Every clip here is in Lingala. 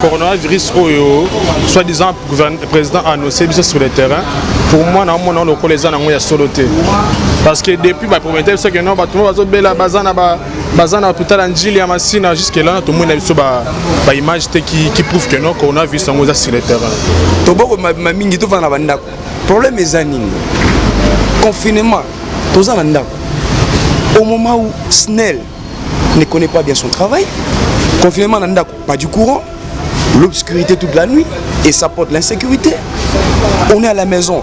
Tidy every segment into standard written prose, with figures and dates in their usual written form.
Coronavirus, soi-disant, le président a annoncé sur le terrain. Pour moi, on a les gens qui sont parce que depuis la première fois, c'est que nous avons l'hôpital Anjili à Massina, jusque-là, tout le monde a vu une image qui prouve que nous, coronavirus sur le terrain. Le problème est confinement. Au moment où Snell ne connaît pas bien son travail, confinement n'a pas du courant, l'obscurité toute la nuit et ça porte l'insécurité. On est à la maison,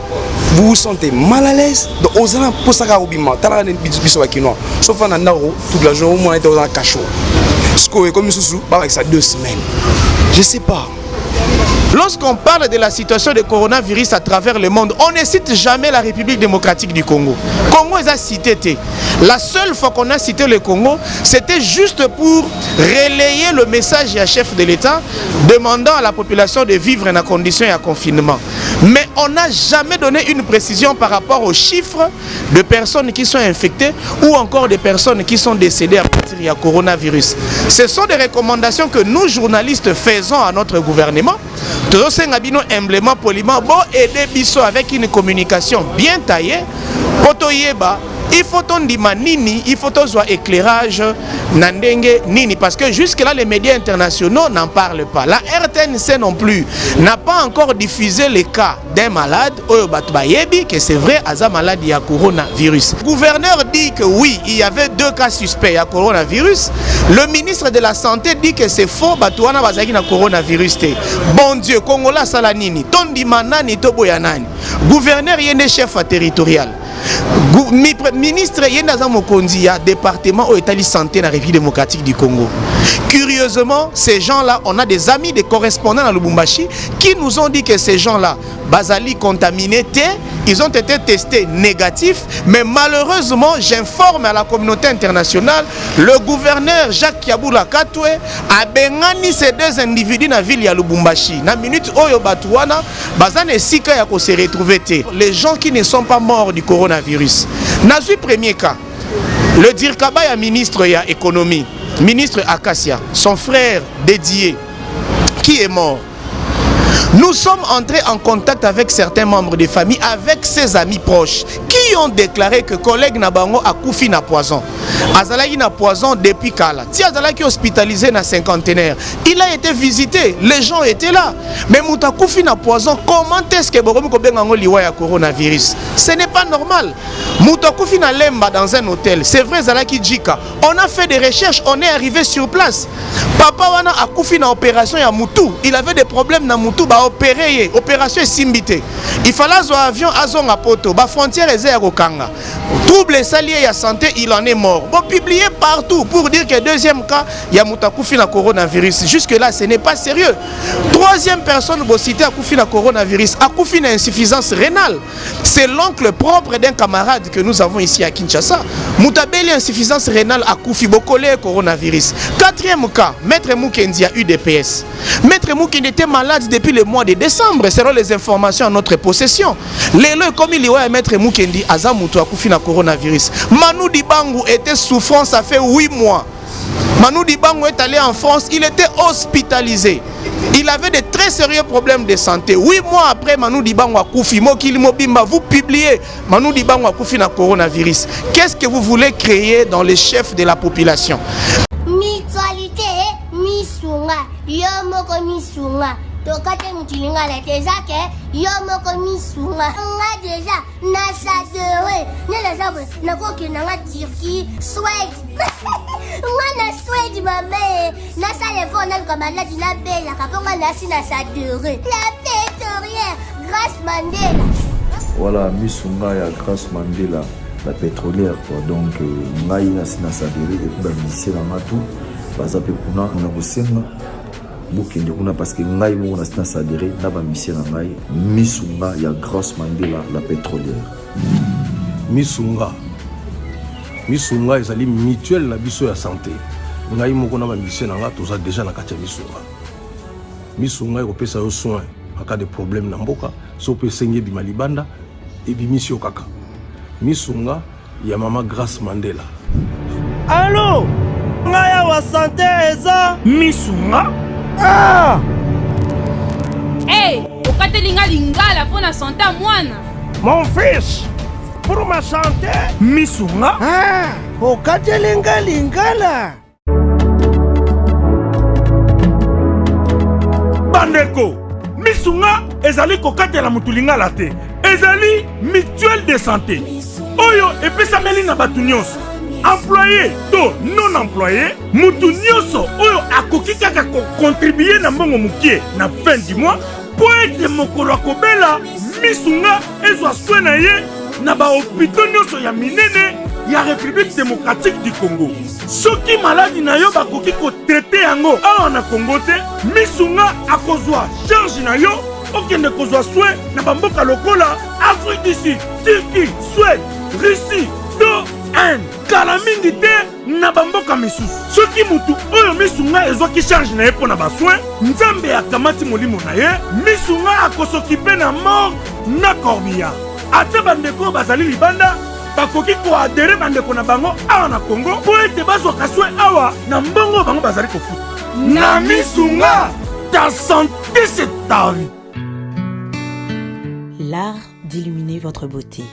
vous vous sentez mal à l'aise. Donc, aux gens pour ça sauf en Andaro, toute la journée, on est dans un cachot. Ce qu'on est comme sous avec ça 2 semaines. Je sais pas. Lorsqu'on parle de la situation de coronavirus à travers le monde, on ne cite jamais la République démocratique du Congo. Congo est cité. La seule fois qu'on a cité le Congo, c'était juste pour relayer le message du chef de l'État demandant à la population de vivre en condition de confinement. Mais on n'a jamais donné une précision par rapport aux chiffres de personnes qui sont infectées ou encore des personnes qui sont décédées à partir du coronavirus. Ce sont des recommandations que nous, journalistes, faisons à notre gouvernement. Tous humblement, poliment, bon aider Bisso avec une communication bien taillée. Potoyeba, il faut nini, il faut éclairage nandenge nini parce que jusque là les médias internationaux n'en parlent pas. La RTNC non plus n'a pas encore diffusé les cas d'un malade que c'est vrai à malade il y a coronavirus. Le gouverneur dit que oui, il y avait 2 cas suspects à coronavirus. Le ministre de la santé dit que c'est faux batouana bazaki na coronavirus. Bon Dieu, Congola salanini, tondi manani toboyanani. Gouverneur yene chef territorial. Ministre Yendaza Mokondi, département au État de santé dans la République démocratique du Congo. Curieusement, ces gens-là, on a des amis, des correspondants dans Lubumbashi qui nous ont dit que ces gens-là, basali contaminés, ils ont été testés négatifs, mais malheureusement, j'informe à la communauté internationale, le gouverneur Jacques Kiaboula Katwe a bengani ces 2 individus dans la ville de Lubumbashi. Dans la minute Oyo Batouana, bazane sika ya ko se retrouver. Les gens qui ne sont pas morts du coronavirus. Dans le premier cas, le Dirkabaya ministre ya économie, ministre Akassia, son frère dédié, qui est mort. Nous sommes entrés en contact avec certains membres de famille, avec ses amis proches, qui ont déclaré que collègue Nabango a koufi na poison. Azalaki na poison depuis Kala. Si Azalaki hospitalisé na 50aire, il a été visité, les gens étaient là. Mais Mouta koufi na poison, comment est-ce que Boromi Kobengango liwa ya coronavirus? Ce n'est pas normal. Mouta koufi na lemba dans un hôtel, c'est vrai Zalaki Djika. On a fait des recherches, on est arrivé sur place. Papa wana a koufi na opération ya Moutou. Il avait des problèmes na Moutou. Opéré, opération est simbité. Il fallait un avion à Zonga Poto, la frontière est à Kanga. Trouble salier à santé, il en est mort. Bon, publié partout pour dire que 2e cas, il y a Moutakoufina na coronavirus. Jusque-là, ce n'est pas sérieux. 3e personne, vous citez à Koufina na coronavirus, à Koufina insuffisance rénale. C'est l'oncle propre d'un camarade que nous avons ici à Kinshasa. Moutabeli insuffisance rénale à Koufi Bokole coronavirus. 4e cas, Maître Moukendi a UDPS. Maître Moukendi était malade depuis le mois de décembre, selon les informations en notre possession. L'élo comme il y a Maître Moukendi, Azamuto a Koufi na coronavirus. Manu Dibangu était souffrant, ça fait 8 mois. Manu Dibangu est allé en France, il était hospitalisé. Il avait de très sérieux problèmes de santé. 8 mois après, Manu Dibangu a Koufi, Mokili Mobimba, vous publiez Manu Dibangu a Koufi na coronavirus. Qu'est-ce que vous voulez créer dans les chefs de la population? Mutualité, Misunga, Yomoko Misunga. Tokate mutilinga la tezake yomoko misunga nga déjà na sadere na zabe na koki na Turquie Suède nga na Suède maman na sale fona comme la dina bella kaponga na si na sadere la pétrolière Grâce Mandela. Voilà misunga ya Grâce Mandela la pétrolière quoi. Donc ngai na si na sadere et ba misi na matu bazape kuna na kosenga Mukende kuna parce que ngai mo na sadere na ba mission na ngai misunga ya Grâce Mandela la pétrolière. Misunga ezali mutuelle na biso ya santé. Ngai moko na ba mission na nga toza déjà na kati ya misunga ekopesa yo soin en cas de problème na mboka so pe senge bima libanda et bimisio kaka. Misunga ya mama Grâce Mandela. Allô ngaya wa santé eza misunga ah Tolinga lingala pour la santé à moine. Mon fils, pour ma santé, misunga. Ah, okatelenga lingala. Bandeko, misunga ezali kokatela mutulinga la te. Ezali mutuelle de santé. Oyo epesameli na batu nyonso. Employé to non employé, mutu nyonso oyo akoki kaka ko contribuer na mbongo mukie na fin du mois po ete mokolo akobela misunga ezwa soin na ye na ba hôpitaux nyonso ya minene ya République démocratique du Congo. Soki maladi na yo bakoki ko traiter yango awa na Congo te, misunga akozwa charge na yo okende kozwa soin na bamboka lokola Afrique du Sud, Turquie, Suède, Russie, to Inde. Kala mingi te na bamboka misusu. Soki mutu oyo misunga ezwaki charge na ye po na basoin, nzambe akamati molimo na ye, misunga akosokipe na mort na corbillard. Ate bandeko bazali libanda bakoki koadere bandeko na bango awa na Congo po ete bazwaka soin awa na mbongo bango bazali kofuta. Na misunga, ta santé c'est ta vie. L'art d'illuminer votre beauté.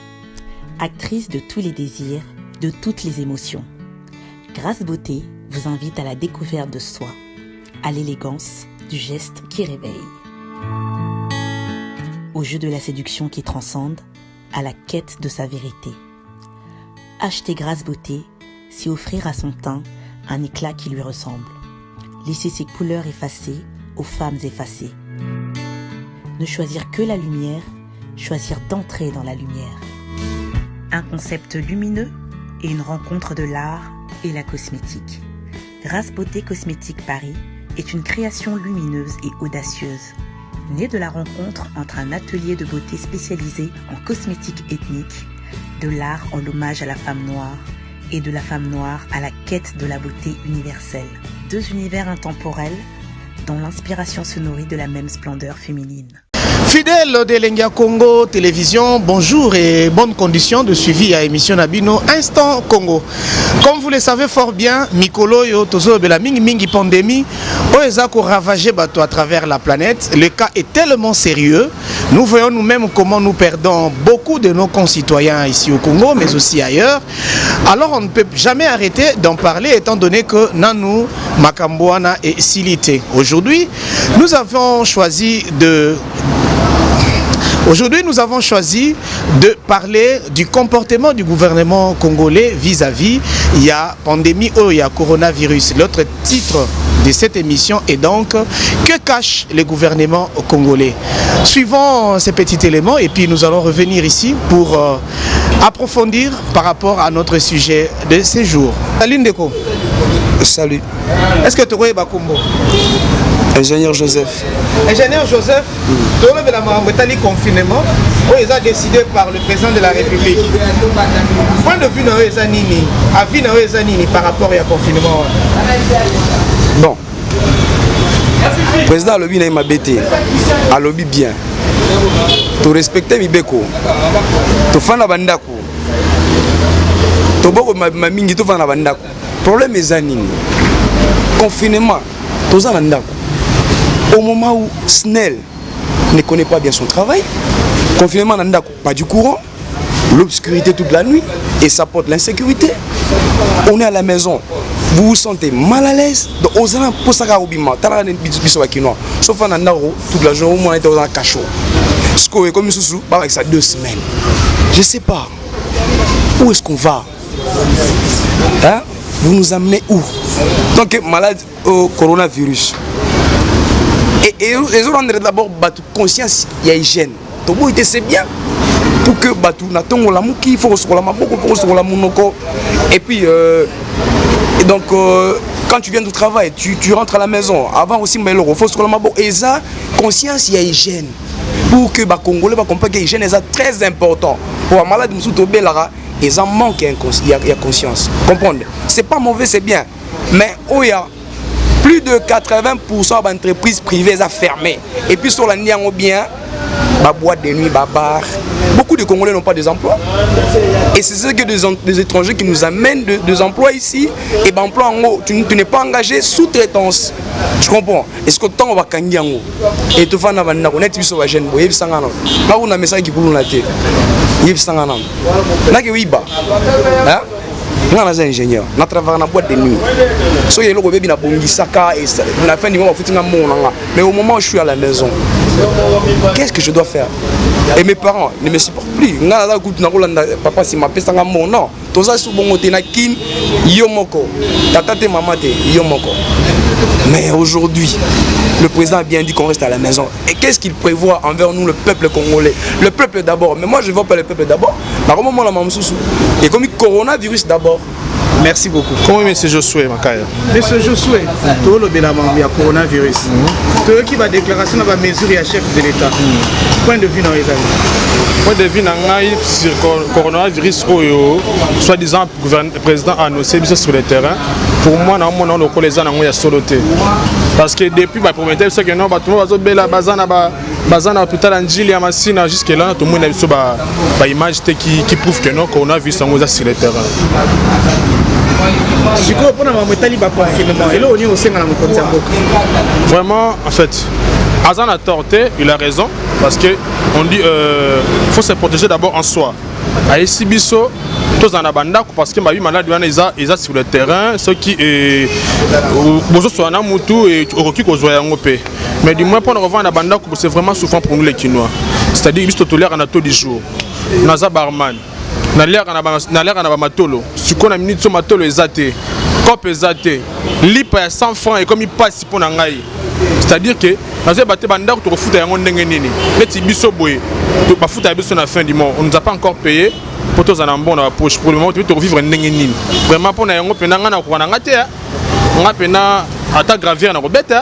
Actrice de tous les désirs, de toutes les émotions. Grâce Beauté vous invite à la découverte de soi, à l'élégance du geste qui réveille, au jeu de la séduction qui transcende, à la quête de sa vérité. Acheter Grâce Beauté, c'est offrir à son teint un éclat qui lui ressemble. Laisser ses couleurs effacées aux femmes effacées. Ne choisir que la lumière, choisir d'entrer dans la lumière. Un concept lumineux et une rencontre de l'art et la cosmétique. Grâce Beauté Cosmétique Paris est une création lumineuse et audacieuse, née de la rencontre entre un atelier de beauté spécialisé en cosmétique ethnique, de l'art en l'hommage à la femme noire et de la femme noire à la quête de la beauté universelle. Deux univers intemporels dont l'inspiration se nourrit de la même splendeur féminine. Fidèle de Lenga Congo Télévision, bonjour et bonnes conditions de suivi à émission Nabino Instant Congo. Comme vous le savez fort bien, Mikolo yo tozo bela mingi pandémie oezako ravager bateau à travers la planète. Le cas est tellement sérieux. Nous voyons nous-mêmes comment nous perdons beaucoup de nos concitoyens ici au Congo, mais aussi ailleurs. Alors on ne peut jamais arrêter d'en parler étant donné que Nanou, Makamboana et Silité. Aujourd'hui, nous avons choisi de parler du comportement du gouvernement congolais vis-à-vis il y a pandémie ou il y a coronavirus. L'autre titre de cette émission est donc que cache le gouvernement congolais. Suivons ces petits éléments et puis nous allons revenir ici pour approfondir par rapport à notre sujet de ce jour. Salut Ndeko. Salut. Est-ce que tu connais Bakumbo? Ingénieur Joseph. Ingénieur Joseph, tu as le confinement, ils ont décidé par le président de la République. Point de vue par rapport au confinement. Bon. Le président Alobi n'a pas bêté. Alobi bien. Tu respectes Mibeko. Tu fais la bandako. Tu fais mingi tu fais la bandako. Problème est zanini. Confinement. Tu fais la bandako. Au moment où Snell ne connaît pas bien son travail, confinement n'a pas du courant, l'obscurité toute la nuit et ça porte l'insécurité. On est à la maison, vous vous sentez mal à l'aise. Donc, aux gens pour ça sauf en Andaro, toute la journée, on est dans un cachot. Ce qu'on est comme sous avec ça 2 semaines. Je sais pas. Où est-ce qu'on va? Hein? Vous nous amenez où? Donc, malade au coronavirus. Et les autres rendent d'abord conscience, il y a hygiène. Donc, c'est bien pour que Batou la mouki, il faut se la maboko, il faut se la monoko. Et puis, donc, quand tu viens du travail, tu rentres à la maison. Avant aussi, il faut se la maboko. Et ça, conscience, il y a hygiène. Pour que les Congolais comprennent que l'hygiène est très important. Pour un malade, ils en manquent, il y a conscience. Comprendre? C'est pas mauvais, c'est bien. Mais, oh, il y a plus de 80% d'entreprises privées à fermer. Et puis sur la Niango bien, boîte de nuit, bar. Beaucoup de Congolais n'ont pas des emplois. Et c'est ce que des étrangers qui nous amènent des emplois ici. Et ben emploi en haut, tu n'es pas engagé sous-traitance. Tu comprends? Est-ce que tant on va kangi en haut? Et tout le monde va connaître ce que jeune boy, ça ngana. Là on a message qui coule la tête. Yves Sangana. Là que oui bah. Hein? Nous sommes ingénieurs, nous travaillons dans la boîte de nuit. Si je suis à Bongisaka et la fin du mois, mais au moment où je suis à la maison, qu'est-ce que je dois faire? Et mes parents ne me supportent plus. Papa, si ma peste en mon nom, tout ça, c'est bon, on a kin, yomoko, tata, maman, yomoko. Mais aujourd'hui, le président a bien dit qu'on reste à la maison. Et qu'est-ce qu'il prévoit envers nous, le peuple congolais? Le peuple d'abord. Mais moi, je ne vois pas le peuple d'abord. Et comme le coronavirus d'abord. Merci beaucoup. Comment M. Josué Makaya? Monsieur Josué, tout le coronavirus. Tout qui va déclaration dans la mesure et chef de l'État. Point de vue dans les amis. Point de vue dans le coronavirus, soi-disant, le président a annoncé sur le terrain. Pour moi, on a les gens qui sont parce que depuis la première étape, c'est que nous avons bazan à l'hôpital Anjili à Massina jusqu'à là, tout le monde a vu une image qui prouve que non, qu'on a vu ça sur le terrain. Vraiment, en fait, Azan a torté, il a raison, parce qu'on dit faut se protéger d'abord en soi. À Isibiso, tous en abanda, parce que ma vie malade, ils sont sur le terrain, ceux qui sont en Amoutou et au mais du moins, pour nous revoir en abanda, c'est vraiment souffrant pour nous les Kinois. C'est-à-dire qu'ils sont tolérés en tous les jours. Naza Barman. Na l'air en matolo. Si on a mis sur matolo ezate, cop ezate, lipa à 100 francs et comme il passe pour n'angaï. C'est-à-dire que dans ces bâtiments d'art, tu refous un ndengenini. Les tibiso boy, tu vas foutre à la fin du mois. On nous a pas encore payé pour tous en bon dans la poche. Pour le moment, tu veux revivre un ndengenini. Vraiment pour nous, on peut n'angana ou n'angate. On a peine à ta gravir dans le bête.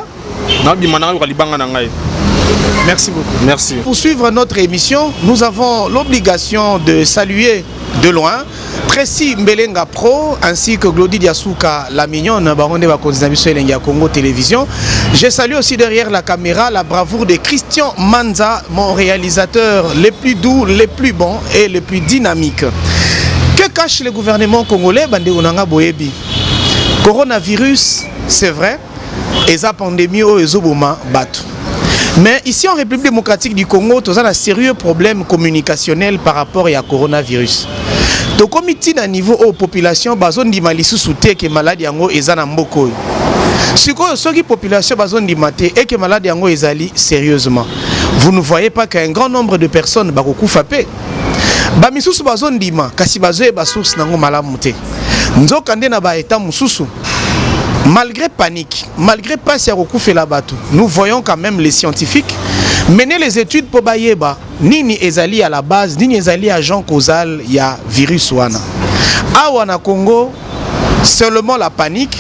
Merci beaucoup. Merci. Pour suivre notre émission, nous avons l'obligation de saluer de loin Tracy Mbelenga Pro ainsi que Glody Diasuka la mignonne baronne de Congo Télévision. Je salue aussi derrière la caméra la bravoure de Christian Manza, mon réalisateur les plus doux, les plus bons et les plus dynamiques. Que cache le gouvernement congolais? Bande Unanga Boyebi. Coronavirus, c'est vrai, et sa pandémie au Ezoboma Batu. Mais ici en République démocratique du Congo, nous avons un sérieux problème communicationnel par rapport à coronavirus. Donc, comme il y a un niveau aux populations, il y a des que maladies sont mboko. Si la population et que maladies sont sérieusement, vous ne voyez pas qu'un grand nombre de personnes sont frappées. Bamisusu bazon dima kasi bazoe ba source nango malamu te. Nzokande na ba état mususu. Malgré panique, malgré pas si à la bateau, nous voyons quand même les scientifiques mener les études pour Bayeba. Nini ezali à la base, nini ezali agent causal, il y a virus wana. Awana Congo, seulement la panique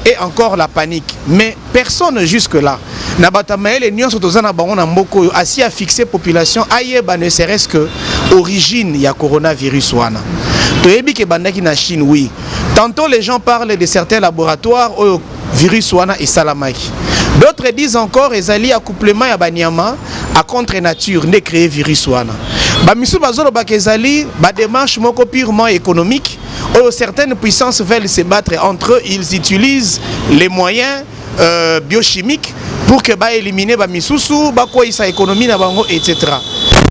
et encore la panique. Mais personne jusque-là. Nabatamael et Nyon Sotozana Baron Mboko assis à fixer population ayeba ne serait-ce que origine il y a coronavirus wana. Toyebi ke bandaki na Chine oui. Tantôt les gens parlent de certains laboratoires au virus wana et salamaki. D'autres disent encore ezali accouplement ya banyama à contre nature ne créer virus wana. Ba misu bazolo ba kezali ba démarche moko purement économique où certaines puissances veulent se battre entre eux, ils utilisent les moyens biochimiques pour que ba éliminer ba misusu ba quoi sa économie na bango etc.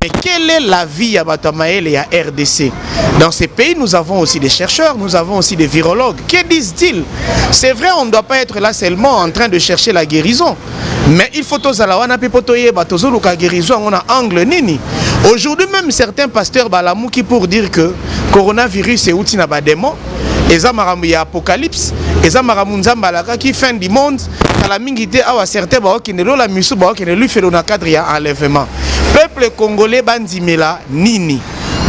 Mais quelle est la vie à Batamael et à RDC? Dans ces pays, nous avons aussi des chercheurs, nous avons aussi des virologues. Que disent-ils? C'est vrai, on ne doit pas être là seulement en train de chercher la guérison. Mais il faut tous la guérison, on a angle nini. Aujourd'hui même, certains pasteurs balamou qui pour dire que coronavirus est outil na démon, ezamaramu ya apocalypse, ezamaramu nzambalaka qui fin du monde, la mingité a certains qui ne la musu qui ne lui fait le cadre ya enlèvement. Peuple congolais bandimela nini.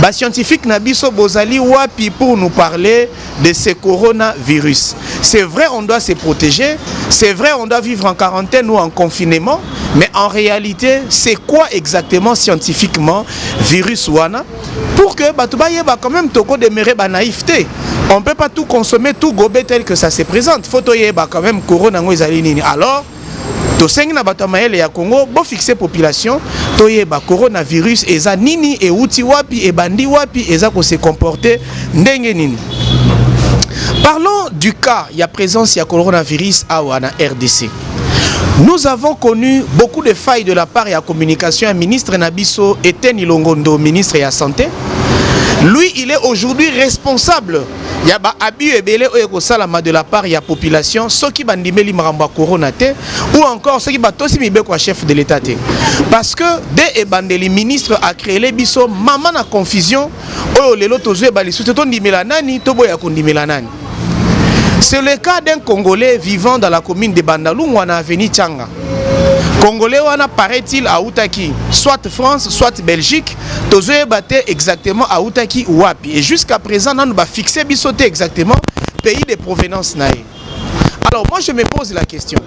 Ba scientifique nabiso bozali wapi pour nous parler de ce coronavirus. C'est vrai, on doit se protéger. C'est vrai, on doit vivre en quarantaine ou en confinement. Mais en réalité, c'est quoi exactement scientifiquement virus wana? Pour que batubaye ba quand même toko demeurer ba naïveté. On ne peut pas tout consommer, tout gober tel que ça se présente. Faut toyer ba quand même corona ngo ezali nini. Alors tosengi na bato mayele ya Congo bo fixer population toyeba coronavirus eza nini e uti wapi e bandi wapi eza ko se comporter ndenge nini. Parlons du cas, il y a présence, il y a coronavirus à RDC. Nous avons connu beaucoup de failles de la part de la communication. Un ministre Nabiso était Nilongondo, ministre de la Santé. Lui, il est aujourd'hui responsable. Il y a abus et belé de la part de la population, ceux qui bandimeli maramba coronate ou encore ceux qui batosi mibe quoi chef de l'État. Parce que dès bandeli ministre a créé les biso maman na confusion oh lelo tozwe bali sous ton dimela nani tobo ya kondimela nani. C'est le cas d'un Congolais vivant dans la commune de Bandalou, on a venu Tchanga. Congolais, on a paraît-il à Outaki, soit France, soit Belgique, tous batté exactement à Outaki ou Wapi. Et jusqu'à présent, on va fixer bisoté exactement pays de provenance naïe. Alors moi je me pose la question.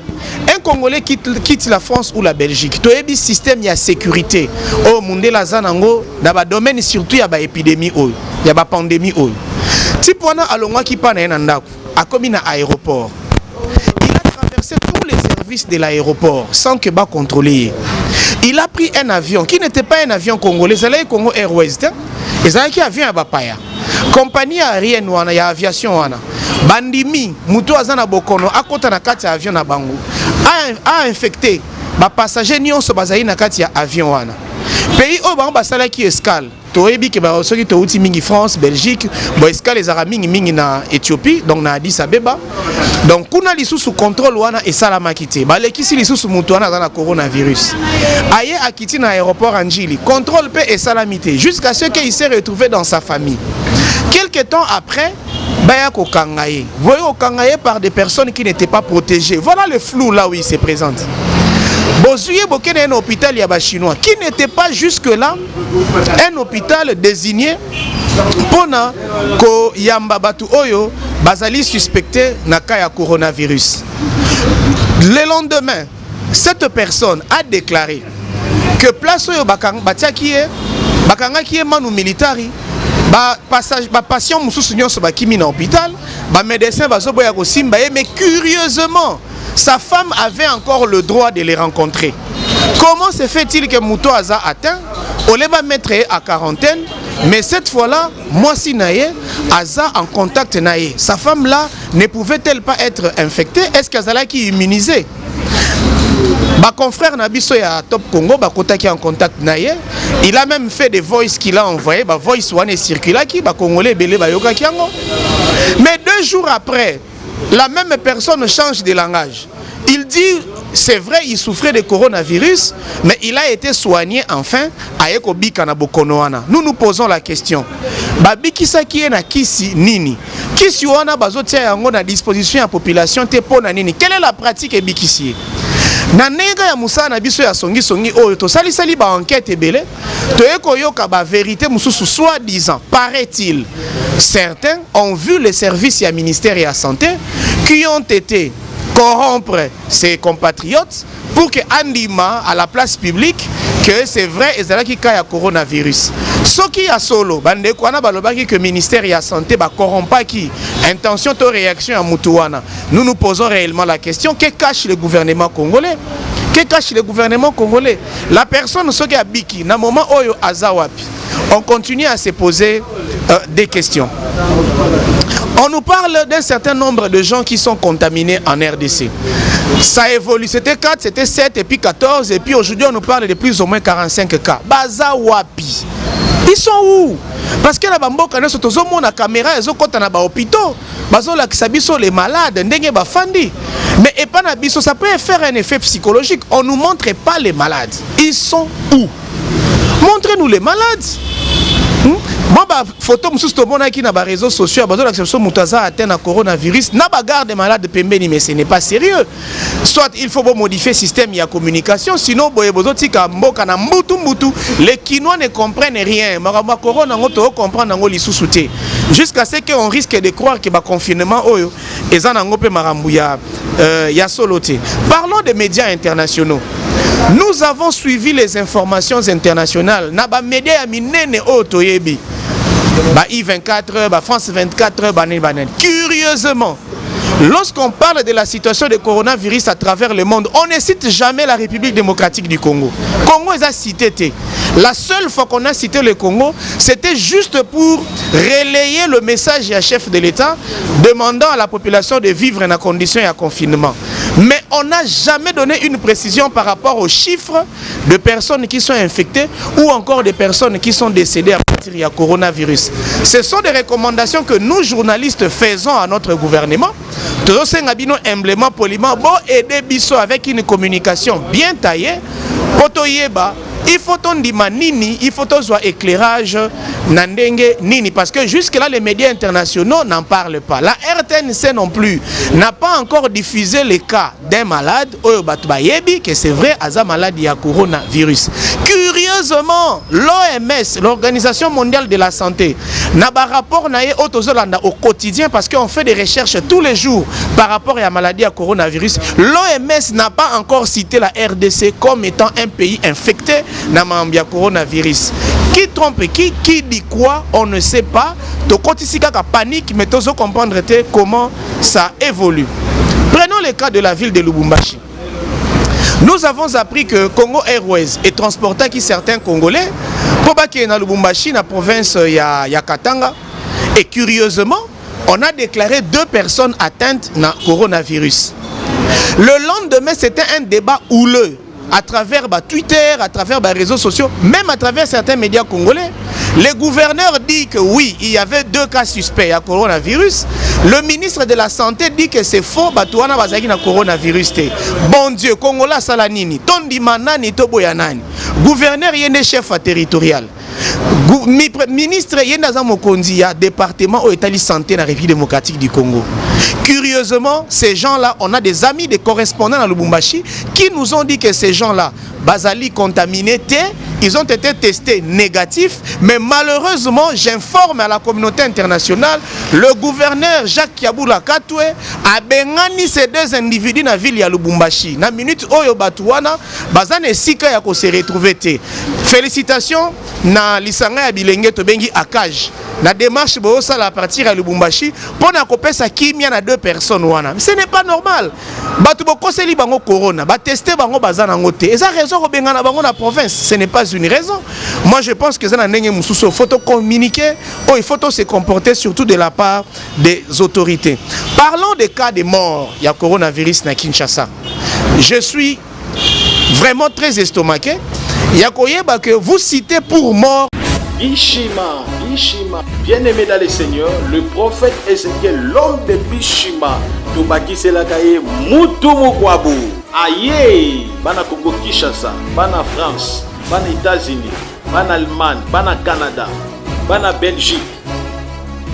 Un Congolais quitte la France ou la Belgique. Tu as un système de sécurité. Oh, monde la zanango, dans le domaine surtout il y a une épidémie, il y a une pandémie. Si pour nous, allons qui pas a commis un aéroport. Il a traversé tous les services de l'aéroport sans que bas contrôler. Il a pris un avion qui n'était pas un avion congolais, c'est Congo Airways. Et ça qui avion à Bapaya. Compagnie aérienne wana ya aviation wana. Bandimi mutu azana bokono akota na kati ya avion na bango. A infecté ba passager nyonso bazali na kati ya avion wana. Pays au bango basala ki escale. Toyebi ke ba soki to uti mingi France, Belgique, bo escale les arabes mingi na Éthiopie, donc na Addis Abeba. Donc kuna lisusu contrôle wana et salama kité. Ba lekisi lisusu mutu wana na coronavirus. Aye akiti na aéroport Anjili, contrôle paix et salamité jusqu'à ce qu'il s'est retrouvé dans sa famille. Quelques temps après, Baya Kokangaye. Voyez Kokangaye par des personnes qui n'étaient pas protégées. Voilà le flou là où il se présente. Bozuye Bokene un hôpital yaba chinois qui n'était pas jusque-là un hôpital désigné pour ko yamba batu oyo bazali suspecté na kaya coronavirus. Le lendemain, cette personne a déclaré que place oyo bakanga qui est manu militari ba patient mususu nyonso bakimi na hôpital ba médecin bazoboya ko simba mais curieusement sa femme avait encore le droit de les rencontrer. Comment se fait-il que Mouto Aza atteint? On les va mettre à quarantaine, mais cette fois-là, moi si naïe, Aza en contact naïe. Sa femme là ne pouvait-elle pas être infectée? Est-ce qu'Azala qui est immunisée? Bah confrère Nabiso ya Top Congo, bah kota qui en contact naïe, il a même fait des voices qu'il a envoyé, bah voice one et circula qui, bah congolais belé bah yoka kiango. Mais 2 jours après, la même personne change de langage. Il dit, c'est vrai, il souffrait de coronavirus, mais il a été soigné enfin à Ekobika na Bokonoana. Nous nous posons la question. Babi kisa qui est na kisi nini? Kisi wana bazotia yango na disposition ya population te pona nini? Quelle est la pratique ebikisi? Na nega ya musa na biso ya songi oyo to sali ba enquête ebele to ekoyoka ba vérité mususu soi-disant paraît-il certains ont vu les services ya ministère ya santé qui ont été corrompre ses compatriotes pour que andima à la place publique que c'est vrai ezalaki ka ya coronavirus. Soki ya solo bande kwana balobaki que ministère ya santé ba corrompaki intention to réaction à mutuwana. Nous nous posons réellement la question, que cache le gouvernement congolais? Que cache le gouvernement congolais? La personne soki a biki na moment oyo azawapi. On continue à se poser des questions. On nous parle d'un certain nombre de gens qui sont contaminés en RDC. Ça évolue, c'était 4, c'était 7 et puis 14 et puis aujourd'hui on nous parle de plus ou moins 45 cas. Baza wapi? Ils sont où? Parce que la bamboka ne sont au monde à caméra, ils ont compté dans les hôpitaux. Bazo la kisabiso les malades, ndenge bafandi. Mais et pas nabiso, ça peut faire un effet psychologique. On nous montre pas les malades. Ils sont où? Montrez-nous les malades. Moi, la photo qui na les réseaux sociaux, atteint le coronavirus, n'a pas garde malade pembeni, mais ce n'est pas sérieux. Soit il faut modifier le système de communication, sinon les Kinois ne comprennent rien. Jusqu'à ce qu'on risque de croire que le confinement est soloté. Parlons des médias internationaux. Nous avons suivi les informations internationales. Naba médias minene otoyebi. Ba I24, ba France 24, ba. Curieusement, lorsqu'on parle de la situation de coronavirus à travers le monde, on ne cite jamais la République démocratique du Congo. Congo est cité. La seule fois qu'on a cité le Congo, c'était juste pour relayer le message à chef de l'État demandant à la population de vivre en conditions et à confinement. Mais on n'a jamais donné une précision par rapport aux chiffres de personnes qui sont infectées ou encore des personnes qui sont décédées à partir du coronavirus. Ce sont des recommandations que nous, journalistes, faisons à notre gouvernement. Tous humblement, poliment, bon aider Bisso avec une communication bien taillée. Potoyeba, il faut ton dima nini, il faut ton éclairage nandenge nini, parce que jusque là les médias internationaux n'en parlent pas. La RTNC non plus n'a pas encore diffusé les cas d'un malade Oyobatbayebi que c'est vrai Aza malade ya coronavirus. Curieusement, l'OMS, l'Organisation mondiale de la santé, n'a pas rapport au quotidien parce qu'on fait des recherches tous les jours par rapport à la maladie à coronavirus. L'OMS n'a pas encore cité la RDC comme étant un pays infecté na mambia coronavirus. Qui trompe qui dit quoi, on ne sait pas. To kotisika ka panique, mais tozo comprendre comment ça évolue. Prenons le cas de la ville de Lubumbashi. Nous avons appris que Congo Airways est transporté qui certains Congolais pour baquer na Lubumbashi, na province ya Katanga. Et curieusement, on a déclaré 2 personnes atteintes na coronavirus. Le lendemain, c'était un débat houleux à travers Twitter, à travers les réseaux sociaux, même à travers certains médias congolais. Le gouverneur dit que oui, il y avait 2 cas suspects à coronavirus. Le ministre de la Santé dit que c'est faux, Batouana Bazaki na coronavirus. Bon Dieu, Congola Salanini, Tondi Manani, Toboyanani. Gouverneur yende chef territorial. Ministre Yendaza Mokondi, département au État de santé dans la République démocratique du Congo. Curieusement, ces gens-là, on a des amis, des correspondants à Lubumbashi qui nous ont dit que ces gens-là, Bazali contaminés, ils ont été testés négatifs, mais malheureusement, j'informe à la communauté internationale, le gouverneur Jacques Kiaboula Katoué a bengani ces 2 individus dans la ville de Lubumbashi. Na minute oyo Batouana, Bazane Sika ya ko se retrouver. Félicitations na lisanga ya bilenge to bengi akaj. La démarche bosa la partir à Lubumbashi pour na kopesa kimia na 2 personnes wana. Ce n'est pas normal. Batu boko seli bango corona, ba tester bango bazana ngote. Et ça raison ko bengana bango na province, ce n'est pas une raison. Moi je pense que ça na ndenge mususu faut communiquer, il faut se comporter surtout de la part des autorités. Parlons des cas de mort, il y a coronavirus na Kinshasa. Je suis vraiment très estomaqué. Il y a que vous citez pour mort Bishima, bien-aimé dans le Seigneur, le prophète Ézéchiel, l'homme de Bishima, Tobaki Selakaye, Moutoumou Kwabu, Aïe, Bana Congo Kinshasa, Bana France, Bana États-Unis, Bana Allemagne, Bana Canada, Bana Belgique,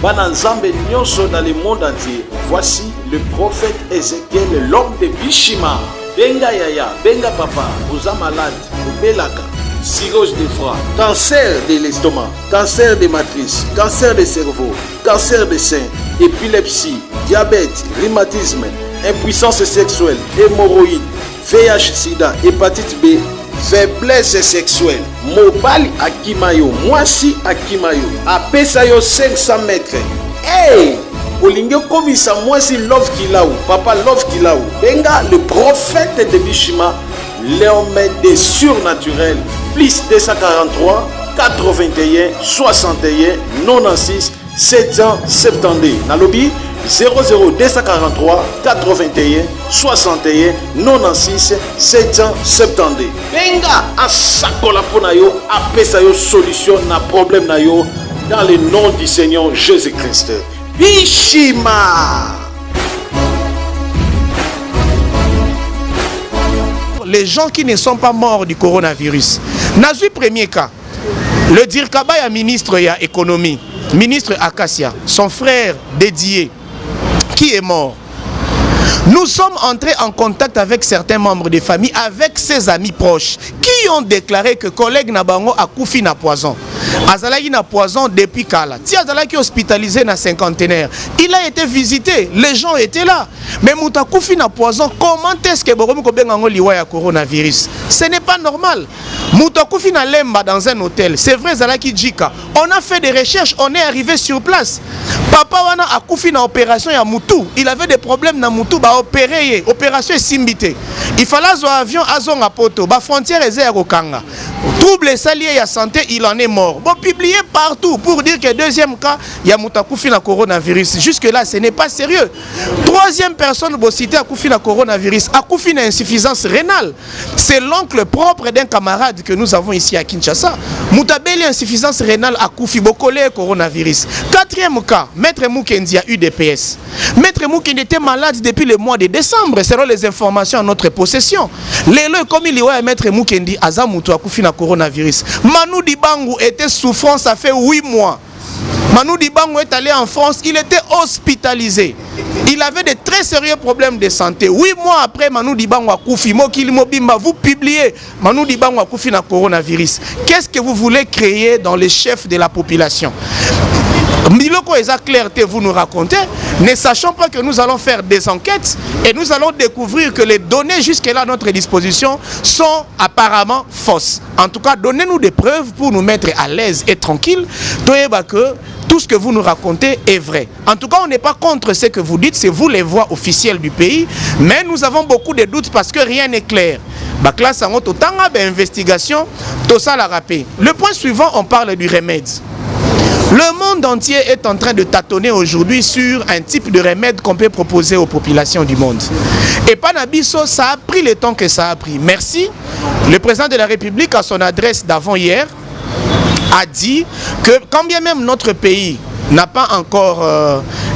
Bana Nzambe Nyonso dans le monde entier. Voici le prophète Ézéchiel, l'homme de Bishima. Benga Yaya, Benga Papa, vous êtes malade, vous Belaka. Cirrhose de foie, cancer de l'estomac, cancer de matrice, cancer de cerveau, cancer de sein, épilepsie, diabète, rhumatisme, impuissance sexuelle, hémorroïdes, VIH/SIDA, hépatite B, faiblesse sexuelle, mobali akimayo, mwasi akimayo, apesayo 500 mètres. Hey! Olinge komisa mwasi love kilaou, papa love kilaou. Benga le prophète de Bishima, l'homme des surnaturels. Plus 243 81 61 96 772. Nalobi 00 243 81 61 96 772. Benga asakola pona yo, apesa yo solution na problème na yo dans le nom du Seigneur Jésus-Christ. Bishima. Les gens qui ne sont pas morts du coronavirus. Nazui premier cas, le Dirkabaya ministre de l'économie, ministre Akassia, son frère dédié, qui est mort. Nous sommes entrés en contact avec certains membres de famille, avec ses amis proches, qui ont déclaré que collègue Nabango a koufi na poison. Azalaki na poison depuis Kala. Si Azalaki hospitalisé na cinquantenaire, il a été visité, les gens étaient là. Mais Mouta koufi na poison, comment est-ce que Boromi Kobengango liwa ya coronavirus? Ce n'est pas normal. Moutakufi na lemba dans un hôtel. C'est vrai, Zalaki Djika. On a fait des recherches, on est arrivé sur place. Papa wana a koufi na opération ya Moutou. Il avait des problèmes na Moutou, ba opéré, opération simbité. Il fallait zo avion azonga poto, ba frontière ezé Rokanga. Trouble salier ya santé, il en est mort. Bon, publié partout pour dire que deuxième cas, il y a Moutakufi na coronavirus. Jusque là, ce n'est pas sérieux. Troisième personne bo cité a koufi na coronavirus, a koufi na insuffisance rénale. C'est l'oncle propre d'un camarade que nous avons ici à Kinshasa. Moutabeli insuffisance rénale à Koufi Bokole coronavirus. Quatrième cas, Maître Moukendi a eu UDPS. Maître Moukendi était malade depuis le mois de décembre, selon les informations en notre possession. L'élo comme il y a Maître Moukendi Azamuto a Koufi na coronavirus. Manu Dibangu était souffrant, ça fait 8 mois. Manu Dibango est allé en France, il était hospitalisé. Il avait de très sérieux problèmes de santé. 8 mois après, Manu Dibango a koufi. Vous publiez Manu Dibango a koufi na coronavirus. Qu'est-ce que vous voulez créer dans les chefs de la population? Miloko et clarté, vous nous racontez, ne sachant pas que nous allons faire des enquêtes et nous allons découvrir que les données jusque-là à notre disposition sont apparemment fausses. En tout cas, donnez-nous des preuves pour nous mettre à l'aise et tranquille. Que tout ce que vous nous racontez est vrai. En tout cas, on n'est pas contre ce que vous dites, c'est vous les voix officielles du pays, mais nous avons beaucoup de doutes parce que rien n'est clair. Investigation, tout ça l'a rappelé. Le point suivant, on parle du remède. Le monde entier est en train de tâtonner aujourd'hui sur un type de remède qu'on peut proposer aux populations du monde. Et Panabiso, ça a pris le temps que ça a pris. Merci. Le président de la République, à son adresse d'avant-hier, a dit que quand bien même notre pays n'a pas encore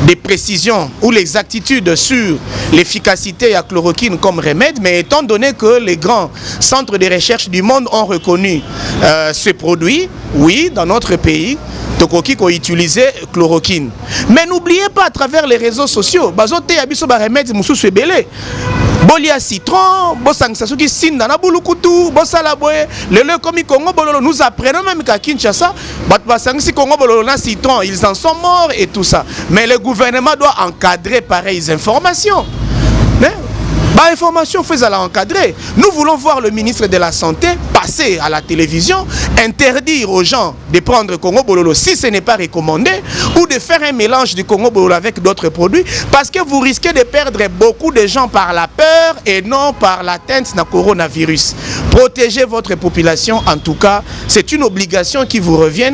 des précisions ou l'exactitude sur l'efficacité à chloroquine comme remède, mais étant donné que les grands centres de recherche du monde ont reconnu ce produit, oui, dans notre pays, Tokoki ko utiliser chloroquine. Mais n'oubliez pas à travers les réseaux sociaux, bazote yabiso ba remède mususu ebele. Bolia citron, bosangisa soki sinda na bulukutu, bosala boye, le komi Congo bololo, nous apprenons même qu'à Kinshasa, basangisi Congo bololo na citron, ils en sont morts et tout ça. Mais le gouvernement doit encadrer pareilles informations. Bah, information fait à l'encadrer. Nous voulons voir le ministre de la Santé passer à la télévision, interdire aux gens de prendre Congo Bololo si ce n'est pas recommandé, ou de faire un mélange du Congo Bololo avec d'autres produits, parce que vous risquez de perdre beaucoup de gens par la peur et non par l'atteinte du coronavirus. Protégez votre population, en tout cas, c'est une obligation qui vous revient.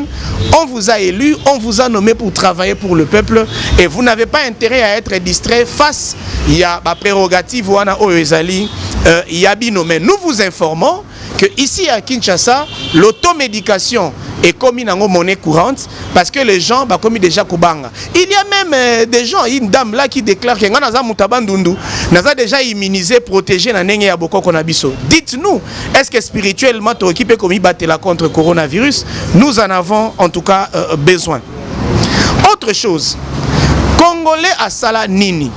On vous a élu, on vous a nommé pour travailler pour le peuple, et vous n'avez pas intérêt à être distrait face à la prérogative ou mais nous vous informons que ici à Kinshasa, l'automédication est commis en monnaie courante parce que les gens ont commis déjà Kubanga. Il y a même des gens, une dame là qui déclare que nous a déjà immunisé, protégé na nenge ya boko konabiso. Dites-nous, est-ce que spirituellement tu occupé comme battre la contre coronavirus? Nous en avons en tout cas besoin. Autre chose, Congolais à Sala Nini.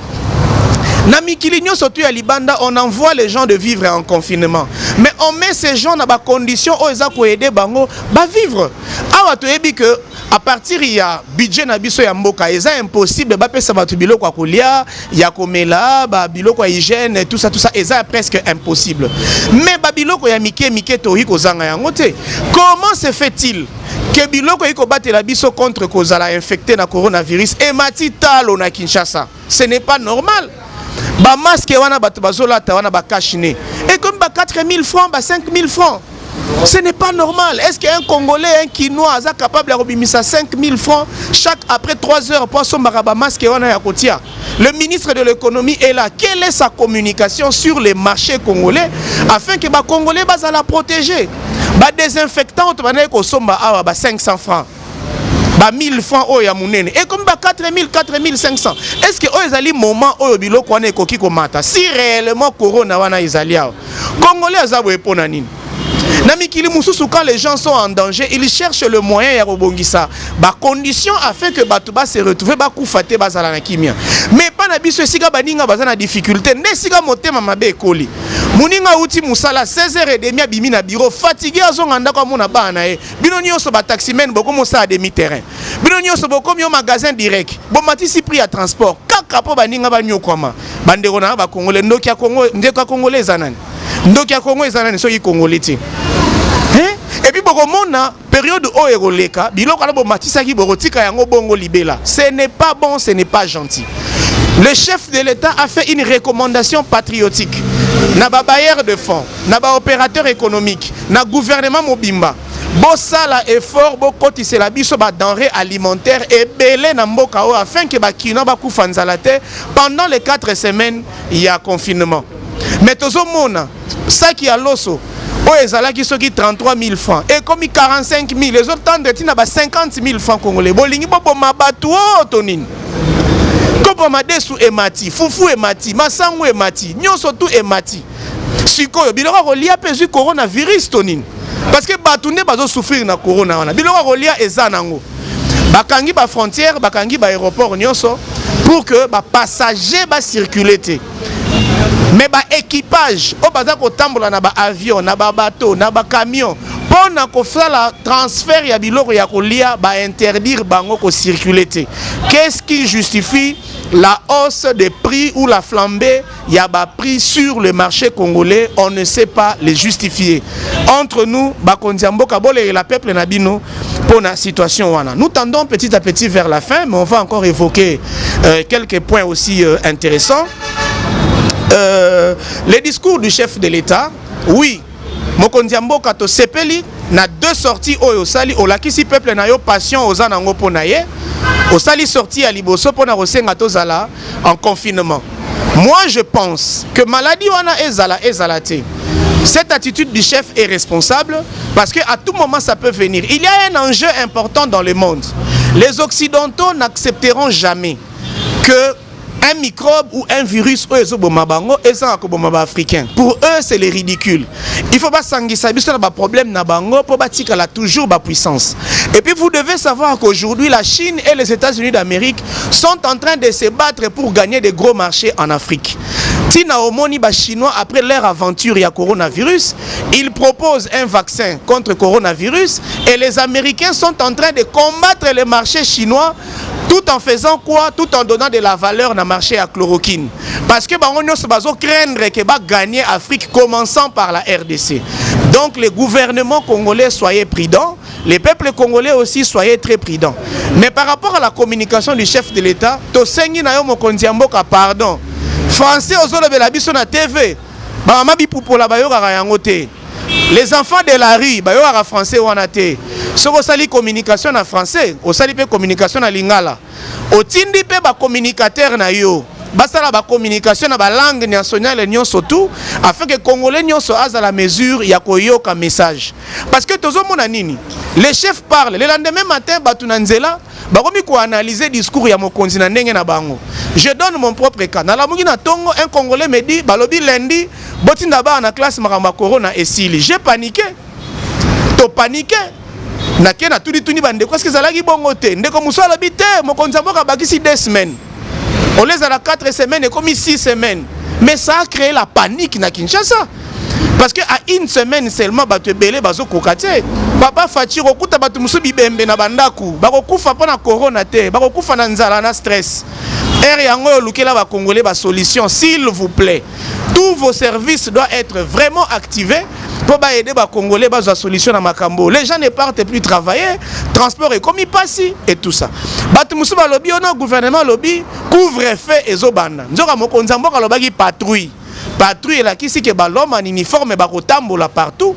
Na mikilinyo surtout à Libanda, on envoie les gens de vivre en confinement. Mais on met ces gens dans des conditions où ils ont aider bango ba vivre. Awa to ebi que à partir il y a budget na biso ya mboka, c'est impossible ba pesa batu biloko kolia, ya komela, ba biloko hygiène tout ça c'est presque impossible. Mais ba biloko ya mike to hiko zanga yango te. Comment se fait-il que biloko hiko batela biso contre kozala infecté na coronavirus et matitalo na Kinshasa? Ce n'est pas normal. Ba masque wana bazola ta wana ba kashine et comme ba 4000 francs, ba 5000 francs. Ce n'est pas normal. Est-ce qu'un Congolais, un Kinois est capable de rembourser 5000 francs après 3 heures pour son masque wana ya kotia? Le ministre de l'économie est là. Quelle est sa communication sur les marchés congolais afin que ba Congolais bas la protéger? Ba désinfectant to bana ko somba awa ba 500 francs. Ba 1000 francs au ya munene et comme ba 4000 4500. Est-ce que au ezali moment au biloko wana ekoki komata si réellement corona wana ezali awa Congolais azabo epona nini? Na mikili mususu quand les gens sont en danger, ils cherchent le moyen ya robongisa ba condition afin que batuba se retrouver ba kufate bazala na kimia. Mais pas na biso esika baninga bazana difficulté, ne sika motema mabe ekoli. Muninga uti musala 16h30 bimi na bureau fatigué azonga ndako mona bana e. Bino nyonso ba taximen boko mosa à demi terrain. Bino nyonso boko mi au magasin direct. Bon matisi prix à transport. Kaka po baninga ba nyokoma. Bandeko na ba Congolais ndoki ya Congo, ndeko ya Congolais zanani. Ndoki ya Congo ezanani soki Congolais ti. Tokomona période o eroleka biloko na bo matisa ki borotika yango bongo libela. Ce n'est pas bon, ce n'est pas gentil. Le chef de l'État a fait une recommandation patriotique. Na ba bailleur de fonds, na ba opérateur économique, na gouvernement mobimba. Bossa la effort bokoti c'est la biso ba denrée alimentaire et belé na mboka o afin que ba kina ba kufanzala te pendant les 4 semaines il y a confinement. Mais tozo mona ça qui a loso o ezalaki soki 33 000 francs et comme 45 000 les autres tendres tina ba 50 000 francs congolais bolingi bobo mabatu o tonini kopo madesu emati fufu emati masangu emati nyonso tu emati sikoyo biloko kolia pezu coronavirus tonini parce que batune bazo souffrir na corona wana biloko kolia eza nango bakangi ba frontière bakangi ba aéroport nyonso pour que ba passager ba circuler te. Mais ba équipage o baza ko tambola na ba avion na ba bateau na ba camion pour na ko faire la transfert ya biloko ya kolia ba interdire bango ko circuler te. Qu'est-ce qui justifie la hausse des prix ou la flambée ya ba prix sur le marché congolais? On ne sait pas les justifier. Entre nous ba kondiambo kabole et la peuple na bino pour la situation wana. Nous tendons petit à petit vers la fin, mais on va encore évoquer quelques points aussi intéressants. Les discours du chef de l'État, oui, Mokonzi Mboka to sepeli na 2 sorties oyo sali olakisi peuple na yo passion ozanango ponaye osali sortie à liboso pona rosenga tozala en confinement. Moi je pense que maladie wana ezalate. Cette attitude du chef est responsable parce qu'à tout moment ça peut venir. Il y a un enjeu important dans le monde. Les Occidentaux n'accepteront jamais que un microbe ou un virus africain. Pour eux, c'est le ridicule. Il faut pas s'engager un problème na bango pour bâtir la toujours ba puissance. Et puis vous devez savoir qu'aujourd'hui la Chine et les États-Unis d'Amérique sont en train de se battre pour gagner des gros marchés en Afrique. Tina omoni ba chinois après leur aventure ya coronavirus, ils proposent un vaccin contre coronavirus et les Américains sont en train de combattre les marchés chinois tout en faisant quoi? Tout en donnant de la valeur dans le marché à chloroquine. Parce que nous devons craindre que va gagner Afrique, commençant par la RDC. Donc les gouvernements congolais, soyez prudents. Les peuples congolais aussi, soyez très prudents. Mais par rapport à la communication du chef de l'État, Tosengi Nayo Mokonzi Mboka, pardon. Français aux autres de la biso na TV. Les enfants de la rue, ils français ou en athée. Si vous avez communication en français, vous avez communication en lingala. Au tindi pe ba communicateur na yo. Basta la communication na ba langue nationale nyon surtout afin que congolais nyon so à la mesure ya koyoka message. Parce que tozo mona nini, les chefs parlent, le lendemain matin batunanzela bakomi ko analyser discours ya mokonzi na ndenge na bango. Je donne mon propre cas. Na la mungi na tongo un congolais me dit balobi lundi botinda ba na classe makamba corona esili. J'ai paniqué. To paniqué. Nake na tudi tuni bande parce que zalaki bongo te. Ndeko musala bité mokonzi mboka bakisi 2 semaines. On les a à 4 semaines et comme 6 semaines. Mais ça a créé la panique na Kinshasa. Parce qu'à 1 semaine seulement, tu es belé, bazo kokate. Papa Fatiro, okuta batu musubi bembe na bandaku. Bako kufa pona corona te, bako kufa na nzala na stress. Yango lukela ba congolais ba solution s'il vous plaît. Tous vos services doivent être vraiment activés pour aider ba congolais ba solution na makambo. Les gens ne partent plus travailler, transport est comme il passe et tout ça. Batu musuba lobby on gouvernement lobby couvre-feu et zobanda. Nzoka mokonza mboka lobaki patrouille. Patrouille la kisi ke baloma en uniforme ba kotambola partout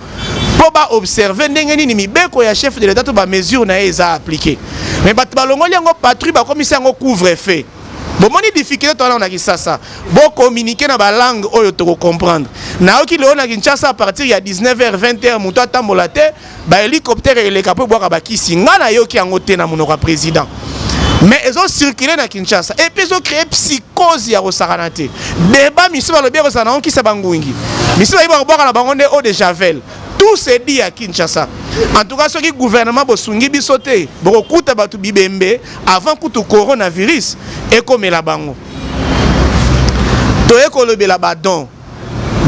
pour ba observer ndenge nini mibeko ya chef de l'État to ba mesure na eza appliquer. Mais bat balongoli yango patrouille ba commissaire yango couvre-feu. Bon, mon difficulté on a ça. Bon communiquer na ba langue oyo to comprendre. Na oki le on a Kinshasa à partir il y a 19h 20h muto tambola te ba hélicoptère et les capot boka ba kisi ngana yo ki yango te na monoko président. Mais ils ont circulé dans Kinshasa et puis ils ont créé psychose ya Rosaranate. Débat misiba le bien Rosaranate qui sabangungi. Misiba iba boka na bangonde eau de javel. Tout se dit à Kinshasa. En tout cas, ce qui gouvernement bosungi bisote, bokuta batu bibembe avant que tout coronavirus et comme la bango. Toye kolobe la badon.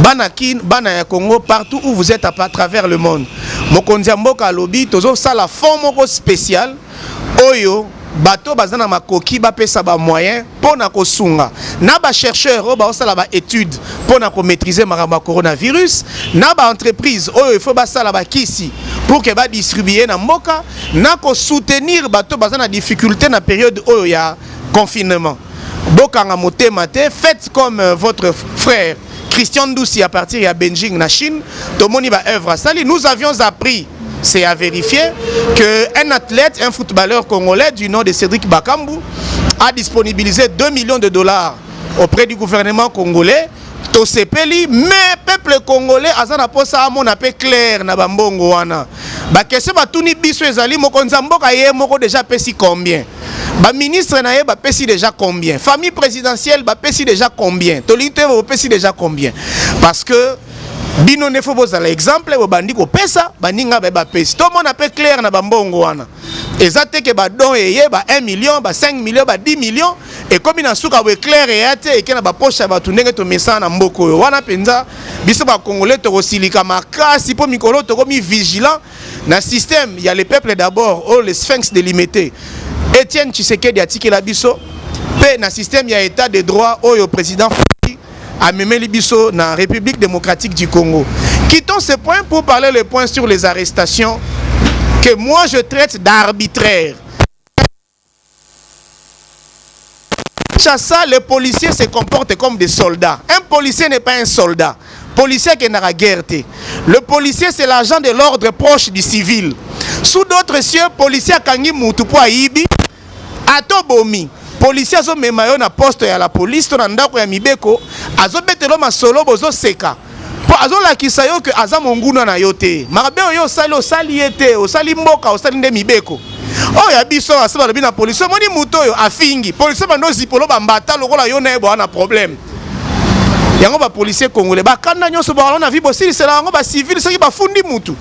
Banakin, bana Congo partout où vous êtes à travers le monde. Mokonzi mboka lobi tozo sala forme spéciale oyo bato bazana makoki ba pesa ba moyen pona ko sunga na ba chercheur o ba osala ba étude pona ko maîtriser maramba coronavirus na ba entreprise oyo il faut ba sala ba kisi pour que ba distribuer na mboka na ko soutenir bato baza na difficulté na période oyo ya confinement. Bokanga motema te, faites comme votre frère Christian Doussi à partir de Beijing, na Chine, Tomoni ba œuvre à Sali. Nous avions appris, c'est à vérifier, qu'un athlète, un footballeur congolais du nom de Cédric Bakambu a disponibilisé 2 millions de dollars auprès du gouvernement congolais. Tosepeli, mais peuple congolais azana posa amon appel clair na bambongo wana. Ba question batuni biso ezali mokonza mboka ye moko déjà pesi combien? Ba ministre na ye ba pesi déjà combien? Famille présidentielle ba pesi déjà combien? Tolite ba pesi déjà combien? Parce que bino ne faut pas l'exemple bo bandi ko pesa baninga ba pesi. Tout le monde appel clair na bambongo wana. Ezate ke ba don eye ba 1 million, ba 5 millions, ba 10 millions et comme ina suka bo clair et ate et kena ba poche ba tunenge to mesa na mboko wana penza biso ba congolais to rosilika makasi po mikolo to komi vigilant na système. Il y a les peuples d'abord, oh les sphinx délimité. Etienne Tshisekedi a tiké la biso pe na système il y a état de droit oh le président a memé libiso na République démocratique du Congo. Quittons ce point pour parler le point sur les arrestations que moi je traite d'arbitraire. Ça, les policiers se comportent comme des soldats. Un policier n'est pas un soldat. Policier qui n'a pas guerre. Le policier c'est l'agent de l'ordre proche du civil. Sous d'autres cieux, policier kangi mutu po aibi atobomi. Policier azo memayo na poste ya la police to na ndako ya mibeko azo betelo masolo bozo seka. Po azo la kisayo que aza monguna na yote. Marabe yo sali ete, osali mboka, osali nde mibeko. Oh ya biso asaba lobi na police moni muto yo afingi. Police bando zipolo bambata lokola yo na ebo na problème. Yango ba policier congolais ba kanda nyonso ba na vie bosili c'est là ngo ba civil soki ba fundi mutu.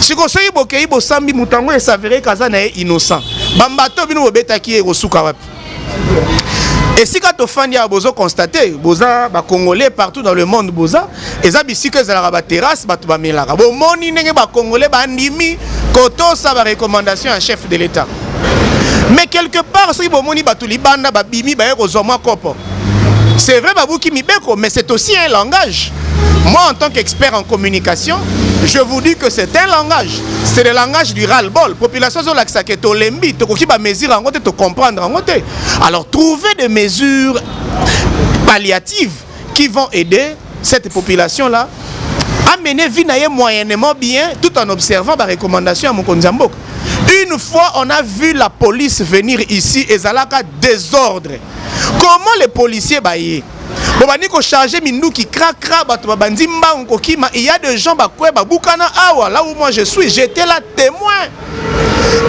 Siko soki bokei bo sambi mutango et s'avérer kaza na innocent. Bambato bino bobetaki e kosuka wapi. Et si quand on a besoin constater, boza ba congolais partout dans le monde boza, et ça bisi que za la terrasse ba tuba melaka. Bo moni nenge ba congolais ba ndimi koto sa ba recommandation à chef de l'État. Mais quelque part si bo moni ba tulibanda ba bimi ba yeko zoma kopo. C'est vrai babouki mibeko, mais c'est aussi un langage. Moi en tant qu'expert en communication, je vous dis que c'est un langage. C'est le langage du ras-le-bol. Population zo laksa ke to lembi, to koki ba mesure en côté, to comprendre en côté. Alors trouver des mesures palliatives qui vont aider cette population-là à mener vie moyennement bien tout en observant la recommandation à Mokonzambok. Une fois on a vu la police venir ici et zalaka désordre. Comment les policiers baillent? Il y a des gens là où moi je suis, j'étais là témoin.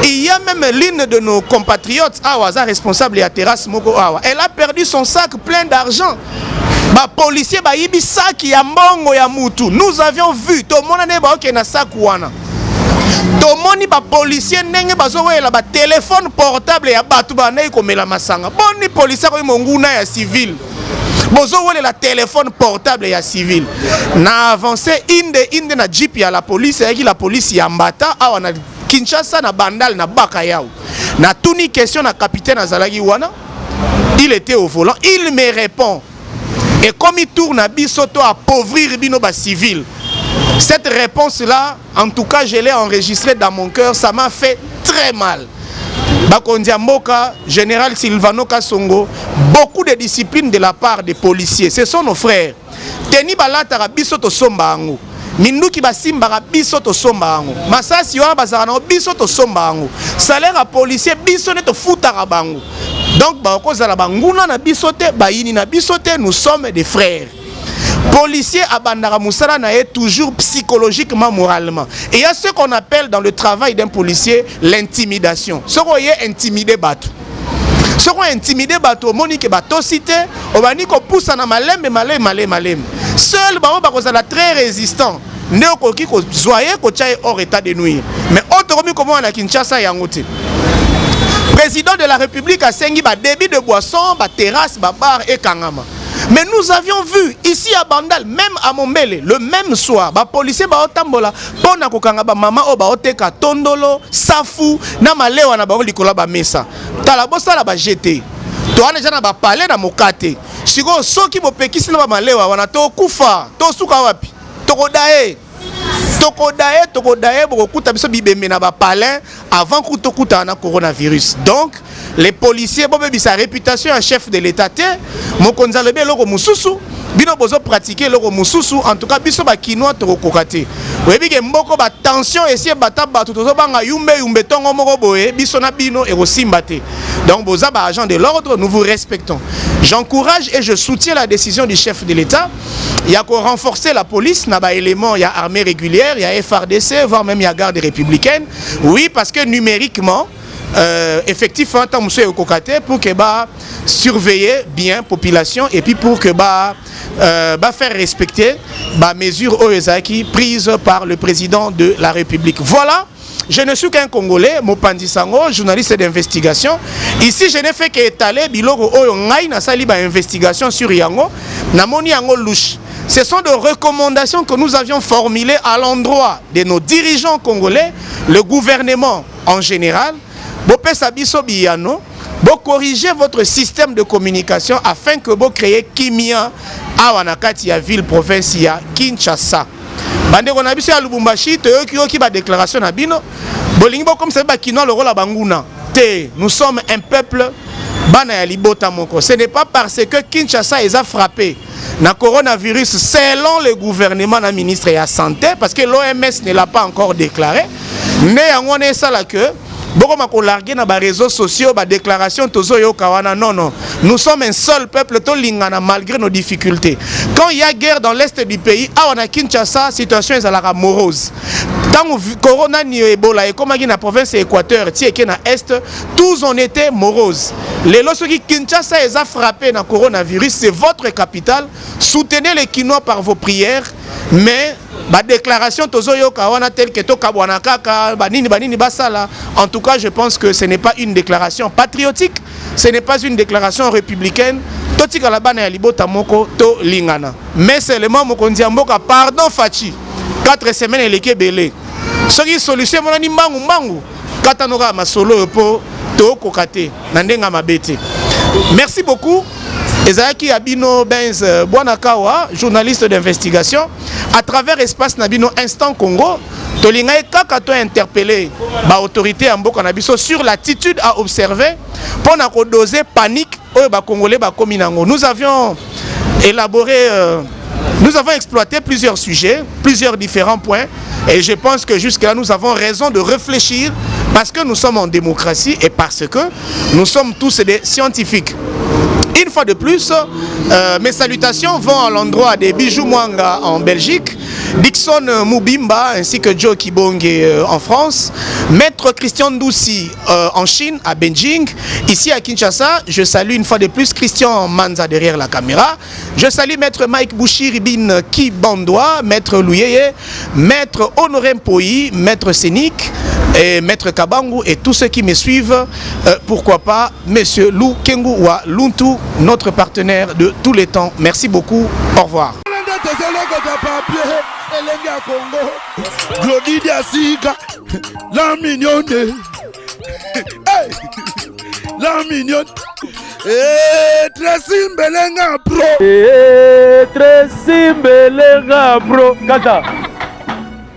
Il y a même l'une de nos compatriotes, responsable de la terrasse Moko, elle a perdu son sac plein d'argent. Policier sac ya mbongo ya mutu. Nous avions vu tout le monde n'est pas sac wana. Tout le monde ba policier ndenge bazowelela ba téléphone portable ya batu banayi komela masanga. Boni policier ko monguna ya civil. Bozowelela la téléphone portable ya civil. Na avancé inde na jeep ya la police ya la police ya mbata awa na Kinshasa na Bandal na Bakayao. Na tuni question na capitaine Azalagi wana. Il était au volant, il me répond. Et comme il tourne à bisoto appauvrir bino ba civil. Cette réponse-là, en tout cas, je l'ai enregistrée dans mon cœur, ça m'a fait très mal. Bakondia Mboka, général Silvano Kasongo, beaucoup de discipline de la part des policiers. Ce sont nos frères. Teni balata biso to somba ango. Minduki basimba biso to somba ango. Masasi wa bazana biso to somba ango. Salaire à policier biso ne to futa bango. Donc bakoza la banguna na bisote, bayini na bisote, nous sommes des frères. Policier abandara musala na est toujours psychologiquement, moralement. Et il y a ce qu'on appelle dans le travail d'un policier l'intimidation. Ce qu'on est intimidé bateau. Ce qu'on est intimidé bateau, monique bateau cité, on va dire qu'on pousse en malem. Seul bateau bakozala très résistant. Néo qui ko zoyer ko tchaye hors état de nuire. Mais autre comme comment on a Kinshasa yangote. Président de la République a sengi ba débit de boisson, ba terrasse, ba bar et kangama. Mais nous avions vu ici à Bandal, même à Mombele, le même soir, les policiers baotambola, pona kokanga ba mama o baoteka tondolo, safu, na malewa na baoli kola ba mesa. Talabosa la ba jeté. To ana jana ba palais na mokate. Siko soki mo pekisi na ba malewa wana to kufa, to suka wapi. To kodae. tokodaye bokokuta biso bibembe na bapalin avant kutokuta na coronavirus. Donc les policiers sa réputation en chef de l'état te mokonzi alobi eloko mosusu bino bozo pratiquer eloko mosusu en tout cas biso bakinois tokokoka te oyebi ke mboko batension esie bata bato tozobanga yumbe tongo moko boye biso na bino ekosimba te. Donc boza ba agent de l'ordre, nous vous respectons. J'encourage et je soutiens la décision du chef de l'État. Il y a qu'à renforcer la police, il y a éléments, il y a armée régulière, il y a FRDC, voire même il y a garde républicaine. Oui, parce que numériquement, effectivement, pour que surveiller bien la population et puis pour que faire respecter les mesures OESAKI prises par le président de la République. Voilà. Je ne suis qu'un Congolais, Mopandi Sango, journaliste d'investigation. Ici, je n'ai fait qu'étaler biloko oyo ngai na sali ba investigation sur Yango, na moni Yango louche. Ce sont des recommandations que nous avions formulées à l'endroit de nos dirigeants congolais, le gouvernement en général. Bopesa biso biyano, bo corriger votre système de communication afin que bo créer kimia awanakati ya ville province ya Kinshasa. Bande ko na biso ya Lubumbashi toyoki ba déclaration na bino bolingi bo comme ça ba kino le rôle banguna te. Nous sommes un peuple bana ya libota moko. Ce n'est pas parce que Kinshasa est frappé na coronavirus selon le gouvernement na ministre de la santé parce que l'OMS ne l'a pas encore déclaré. Ne yango ne sala que beaucoup mako largué na ba réseaux sociaux ba déclaration tozo yo kawana. Non, nous sommes un seul peuple to lingana malgré nos difficultés. Quand il y a guerre dans l'est du pays, on a Kinshasa, situation est à la morose. Tant corona ni Ebola et comme na province Équateur, ti et na est, tous on était morose. Les lorsque Kinshasa est frappé na coronavirus, c'est votre capitale. Soutenez les Kinois par vos prières, mais ba déclaration tozoyo kawana tel que to kabwana kaka banini basala. En tout cas, je pense que ce n'est pas une déclaration patriotique, ce n'est pas une déclaration républicaine. Totika la bana ya libota moko to lingana. Mais seulement mokonzi mboka pardon Fachi. 4 semaines eleke belé. Soki solution monani mbangu katanoka masolo po to kokate na ndenga mabete. Merci beaucoup. Ezaki Abino Benz Bwanakawa, journaliste d'investigation, à travers Espace Nabino Instant Congo, Tolingae Kakato a interpellé l'autorité en Bokanabiso sur l'attitude à observer pour doser panique au Congolais Bakominango. Nous avions élaboré, nous avons exploité plusieurs sujets, plusieurs différents points, et je pense que jusque-là nous avons raison de réfléchir parce que nous sommes en démocratie et parce que nous sommes tous des scientifiques. Une fois de plus, mes salutations vont à l'endroit des Bijoux Mwanga en Belgique, Dixon Moubimba ainsi que Joe Kibonge en France, Maître Christian Ndoussi en Chine, à Beijing. Ici à Kinshasa, je salue une fois de plus Christian Manza derrière la caméra. Je salue Maître Mike Bouchiribin Kibandwa, Maître Louyeye, Maître Honoré Mpoyi, Maître Sénic et Maître Kabangu et tous ceux qui me suivent. Pourquoi pas Monsieur Lou Kengoua Luntu, notre partenaire de tous les temps. Merci beaucoup. Au revoir. La mignonne. La mignonne. Tracy Mbelenga Pro. Tracy Mbelenga Pro. Kata.